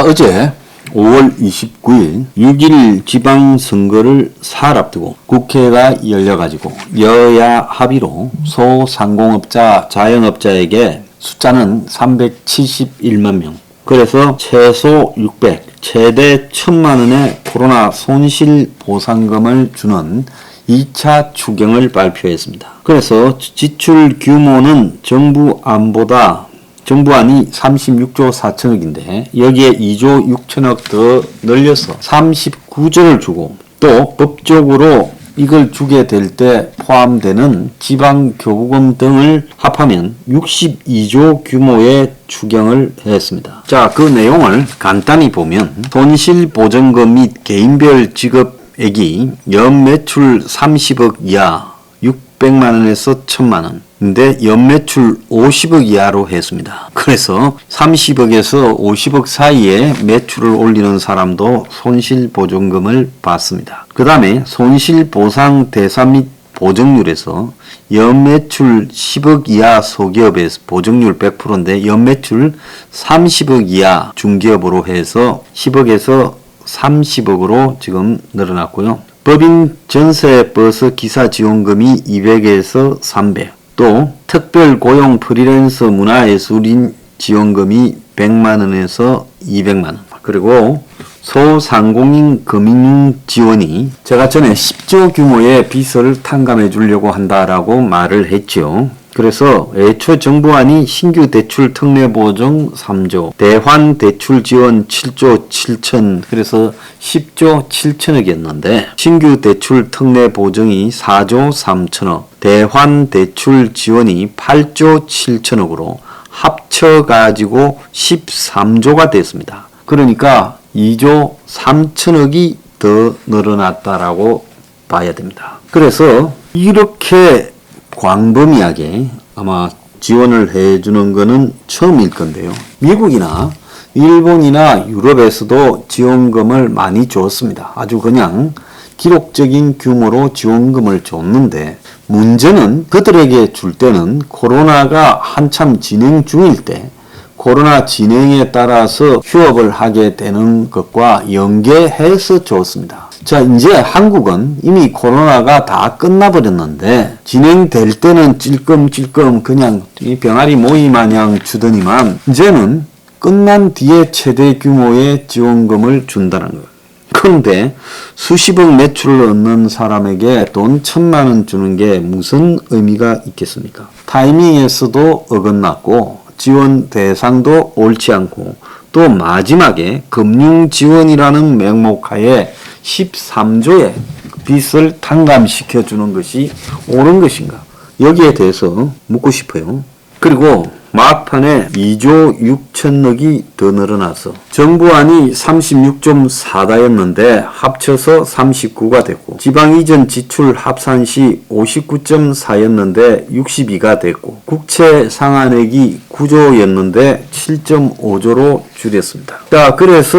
어제 5월 29일 6.1 지방선거를 사흘 앞두고 국회가 열려가지고 여야 합의로 소상공업자, 자영업자에게 숫자는 371만 명, 그래서 최소 600, 최대 1,000만 원의 코로나 손실보상금을 주는 2차 추경을 발표했습니다. 그래서 지출 규모는 정부안이 36조 4천억인데 여기에 2조 6천억 더 늘려서 39조를 주고, 또 법적으로 이걸 주게 될 때 포함되는 지방교부금 등을 합하면 62조 규모의 추경을 했습니다. 자, 그 내용을 간단히 보면 손실보전금 및 개인별 지급액이 연매출 30억 이하 600만원에서 1000만원, 근데 연매출 50억 이하로 했습니다. 그래서 30억에서 50억 사이에 매출을 올리는 사람도 손실보전금을 받습니다. 그 다음에 손실보상 대상 및 보정률에서 연매출 10억 이하 소기업에서 보정률 100%인데 연매출 30억 이하 중기업으로 해서 10억에서 30억으로 지금 늘어났고요. 법인 전세 버스 기사 지원금이 200에서 300, 또 특별 고용 프리랜서 문화예술인 지원금이 100만원에서 200만원, 그리고 소상공인 금융 지원이 제가 전에 10조 규모의 빚을 탕감해 주려고 한다라고 말을 했죠. 그래서 애초 정부안이 신규 대출 특례 보증 3조, 대환 대출 지원 7조 7천, 그래서 10조 7천억이었는데 신규 대출 특례 보증이 4조 3천억, 대환 대출 지원이 8조 7천억으로 합쳐가지고 13조가 됐습니다. 그러니까 2조 3천억이 더 늘어났다라고 봐야 됩니다. 그래서 이렇게 광범위하게 아마 지원을 해주는 거는 처음일 건데요. 미국이나 일본이나 유럽에서도 지원금을 많이 줬습니다. 아주 그냥 기록적인 규모로 지원금을 줬는데, 문제는 그들에게 줄 때는 코로나가 한참 진행 중일 때 코로나 진행에 따라서 휴업을 하게 되는 것과 연계해서 줬습니다. 자, 이제 한국은 이미 코로나가 다 끝나버렸는데 진행될 때는 찔끔찔끔 그냥 이 병아리 모이 마냥 주더니만 이제는 끝난 뒤에 최대 규모의 지원금을 준다는 거예요. 그런데 수십억 매출을 얻는 사람에게 돈 1,000만 원 주는 게 무슨 의미가 있겠습니까? 타이밍에서도 어긋났고 지원 대상도 옳지 않고, 또 마지막에 금융지원이라는 명목하에 13조의 빚을 탕감시켜 주는 것이 옳은 것인가? 여기에 대해서 묻고 싶어요. 그리고 막판에 2조 6천억이 더 늘어나서 정부안이 36.4다였는데 합쳐서 39가 됐고, 지방 이전 지출 합산 시 59.4였는데 62가 됐고, 국채 상환액이 9조였는데 7.5조로 줄였습니다. 자, 그래서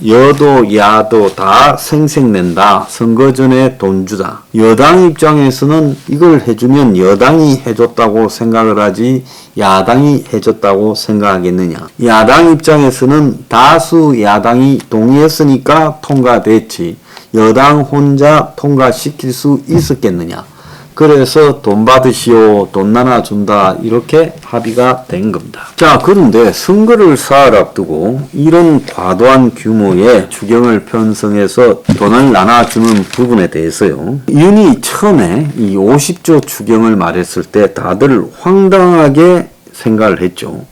여도 야도 다 생색낸다. 선거 전에 돈 주다. 여당 입장에서는 이걸 해주면 여당이 해줬다고 생각을 하지 야당이 해줬다고 생각하겠느냐. 야당 입장에서는 다수 야당이 동의했으니까 통과됐지 여당 혼자 통과시킬 수 있었겠느냐. 그래서 돈 받으시오, 돈 나눠준다, 이렇게 합의가 된 겁니다. 자, 그런데 선거를 사흘 앞두고 이런 과도한 규모의 추경을 편성해서 돈을 나눠주는 부분에 대해서요, 윤이 처음에 이 50조 추경을 말했을 때 다들 황당하게 생각을 했죠.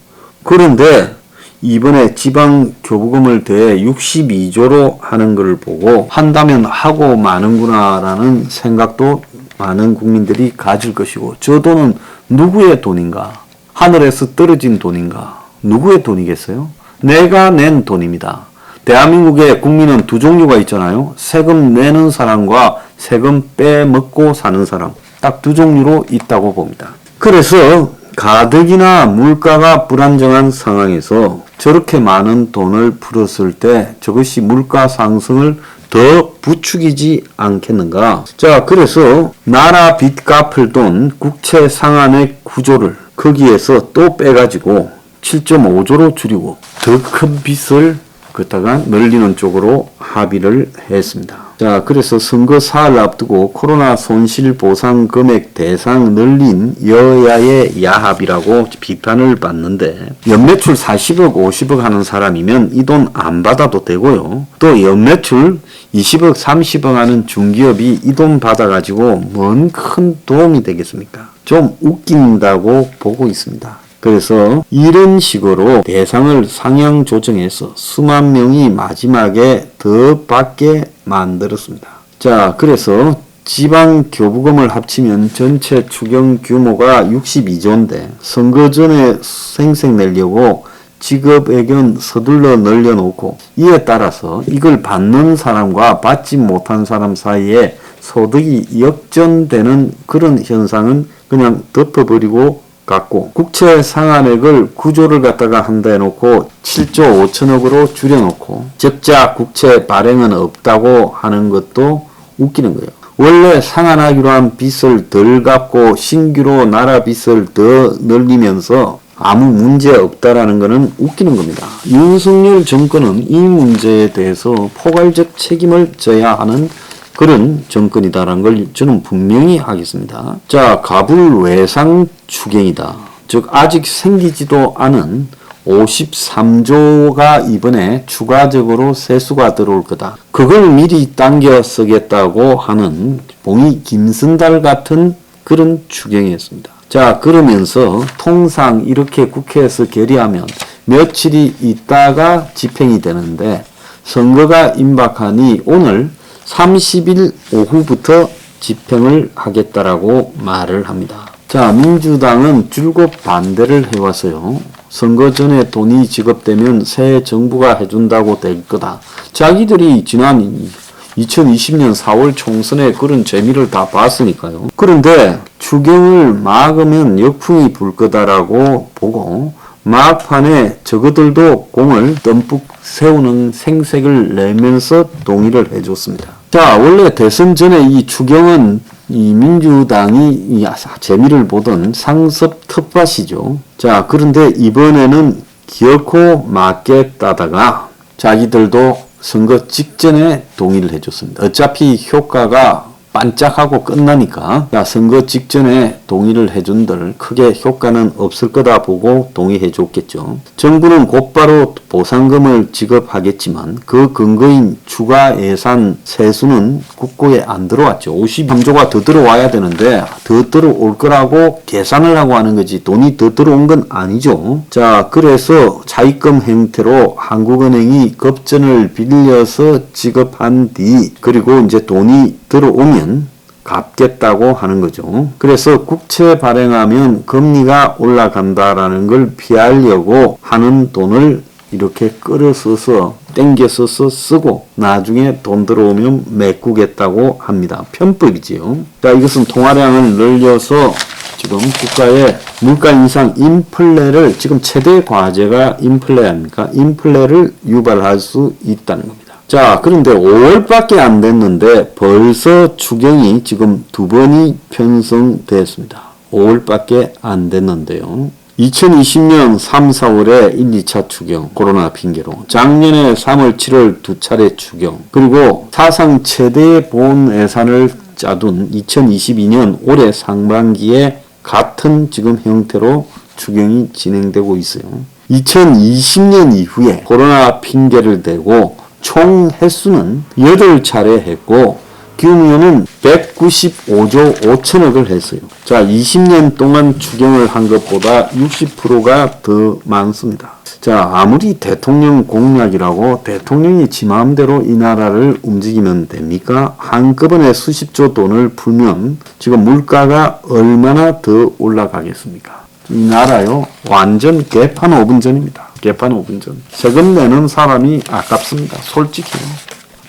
그런데 이번에 지방 교부금을 대해 62조로 하는 걸 보고 한다면 하고 마는구나라는 생각도 많은 국민들이 가질 것이고, 저 돈은 누구의 돈인가? 하늘에서 떨어진 돈인가? 누구의 돈이겠어요? 내가 낸 돈입니다. 대한민국의 국민은 두 종류가 있잖아요. 세금 내는 사람과 세금 빼먹고 사는 사람. 딱 두 종류로 있다고 봅니다. 그래서 가덕이나 물가가 불안정한 상황에서 저렇게 많은 돈을 풀었을 때 저것이 물가 상승을 더 부추기지 않겠는가. 자, 그래서 나라 빚 갚을 돈 국채 상환액 구조를 거기에서 또 빼가지고 7.5조로 줄이고 더 큰 빚을 갖다가 늘리는 쪽으로 합의를 했습니다. 자, 그래서 선거 사흘 앞두고 코로나 손실 보상 금액 대상 늘린 여야의 야합이라고 비판을 받는데, 연매출 40억, 50억 하는 사람이면 이 돈 안 받아도 되고요. 또 연매출 20억, 30억 하는 중기업이 이 돈 받아가지고 뭔 큰 도움이 되겠습니까? 좀 웃긴다고 보고 있습니다. 그래서 이런 식으로 대상을 상향 조정해서 수만 명이 마지막에 더 받게 만들었습니다. 자, 그래서 지방 교부금을 합치면 전체 추경 규모가 62조인데 선거 전에 생색내려고 지급액은 서둘러 늘려놓고, 이에 따라서 이걸 받는 사람과 받지 못한 사람 사이에 소득이 역전되는 그런 현상은 그냥 덮어버리고 갖고, 국채 상환액을 9조를 갖다가 한다 해놓고 7조 5천억으로 줄여놓고 적자 국채 발행은 없다고 하는 것도 웃기는 거예요. 원래 상환하기로 한 빚을 덜 갚고 신규로 나라 빚을 더 늘리면서 아무 문제 없다라는 것은 웃기는 겁니다. 윤석열 정권은 이 문제에 대해서 포괄적 책임을 져야 하는 그런 정권이다라는 걸 저는 분명히 하겠습니다. 자, 갑을 외상 추경이다. 즉 아직 생기지도 않은 53조가 이번에 추가적으로 세수가 들어올 거다. 그걸 미리 당겨 쓰겠다고 하는 봉이 김선달 같은 그런 추경이었습니다. 자, 그러면서 통상 이렇게 국회에서 결의하면 며칠이 있다가 집행이 되는데, 선거가 임박하니 오늘 30일 오후부터 집행을 하겠다라고 말을 합니다. 자, 민주당은 줄곧 반대를 해왔어요. 선거 전에 돈이 지급되면 새 정부가 해준다고 될 거다. 자기들이 지난 2020년 4월 총선에 그런 재미를 다 봤으니까요. 그런데 추경을 막으면 역풍이 불 거다라고 보고 막판에 저그들도 공을 듬뿍 세우는 생색을 내면서 동의를 해줬습니다. 자, 원래 대선 전에 이 추경은 이 민주당이 이 재미를 보던 상습 텃밭이죠. 자, 그런데 이번에는 기어코 막겠다다가 자기들도 선거 직전에 동의를 해줬습니다. 어차피 효과가 반짝하고 끝나니까, 야, 선거 직전에 동의를 해준들 크게 효과는 없을 거다 보고 동의해 줬겠죠. 정부는 곧바로 보상금을 지급하겠지만 그 근거인 추가 예산 세수는 국고에 안 들어왔죠. 53조가 더 들어와야 되는데 더 들어올 거라고 계산을 하고 하는 거지 돈이 더 들어온 건 아니죠. 자, 그래서 차입금 형태로 한국은행이 급전을 빌려서 지급한 뒤, 그리고 이제 돈이 들어오면 갚겠다고 하는 거죠. 그래서 국채 발행하면 금리가 올라간다라는 걸 피하려고 하는 돈을 이렇게 끌어서서 땡겨서서 쓰고 나중에 돈 들어오면 메꾸겠다고 합니다. 편법이지요. 자, 이것은 통화량을 늘려서 지금 국가의 물가 인상 인플레를, 지금 최대 과제가 인플레 아닙니까? 인플레를 유발할 수 있다는 겁니다. 자, 그런데 5월밖에 안 됐는데 벌써 추경이 지금 2번이 편성됐습니다. 5월밖에 안 됐는데요. 2020년 3, 4월에 1, 2차 추경, 코로나 핑계로. 작년에 3월, 7월 두 차례 추경. 그리고 사상 최대의 본 예산을 짜둔 2022년 올해 상반기에 같은 지금 형태로 추경이 진행되고 있어요. 2020년 이후에 코로나 핑계를 대고 총 횟수는 8차례 했고 규모는 195조 5천억을 했어요. 자, 20년 동안 추경을 한 것보다 60%가 더 많습니다. 자, 아무리 대통령 공약이라고 대통령이 지 마음대로 이 나라를 움직이면 됩니까? 한꺼번에 수십조 돈을 풀면 지금 물가가 얼마나 더 올라가겠습니까? 이 나라요, 완전 개판 5분 전입니다. 개판 5분 전. 세금 내는 사람이 아깝습니다. 솔직히.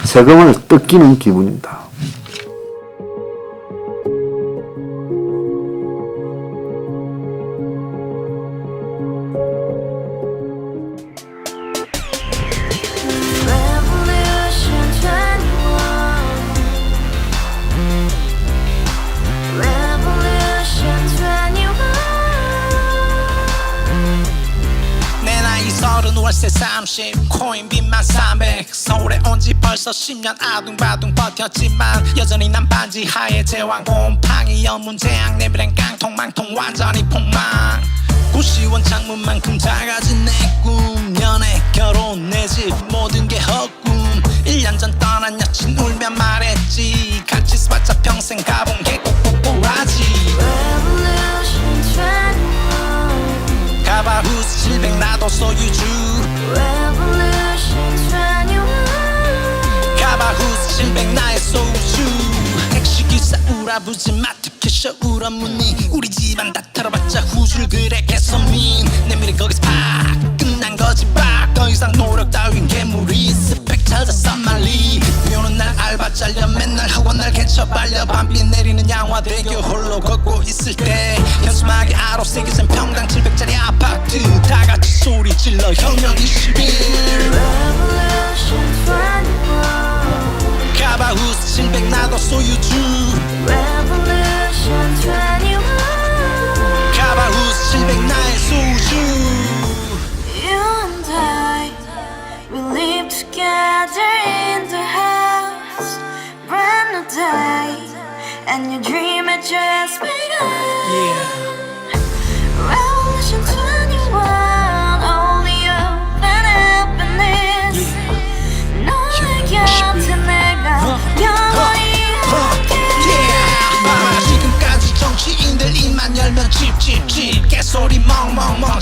세금을 뜯기는 기분입니다. 30 코인 빚만 300 서울에 온 지 벌써 10년 아둥바둥 버텼지만 여전히 난 반지 하에 제왕 곰팡이 연문제약 내비랭 깡통망통 완전히 폭망 고시원 창문만큼 작아진 내 꿈 연애 결혼 내 집 모든 게 헛꿈 1년 전 떠난 여친 울며 말했지 같이 살자 평생 가본 게 꼭꼭꼭하지 Revolution 21 가바후스 700 나도 소유주 Revolution 21 가바후스 700 나의 소주 택시기사 우라부지 마트 캐셔 울어무니 우리 집안 다 털어봤자 후줄 그래 개선민 내미래 거기서 팍 끝난 거지 팍더 이상 노력 따윈 괴물이 스펙 찾아서 말리 비오는 날 알바 잘려 맨날 학원 날 개쳐 발려 밤비 내리는 양화대교 홀로 걷고 있을 때 현수막에 아로 새겨진 평당 700짜리 아파트 다같이 소리 질러 혁명 21 Revolution 21 가바후스 700 나도 소유주 Revolution 21 가바후스 700 나의 소주 You and I, we live together in the house. Brand new day, and your dream had just begun. Yeah. Revolution 21, only hope and happiness. 너의 곁에 내가 영원히 지금까지 정치인들 입만 열면 찝찝찝 개소리 멍멍멍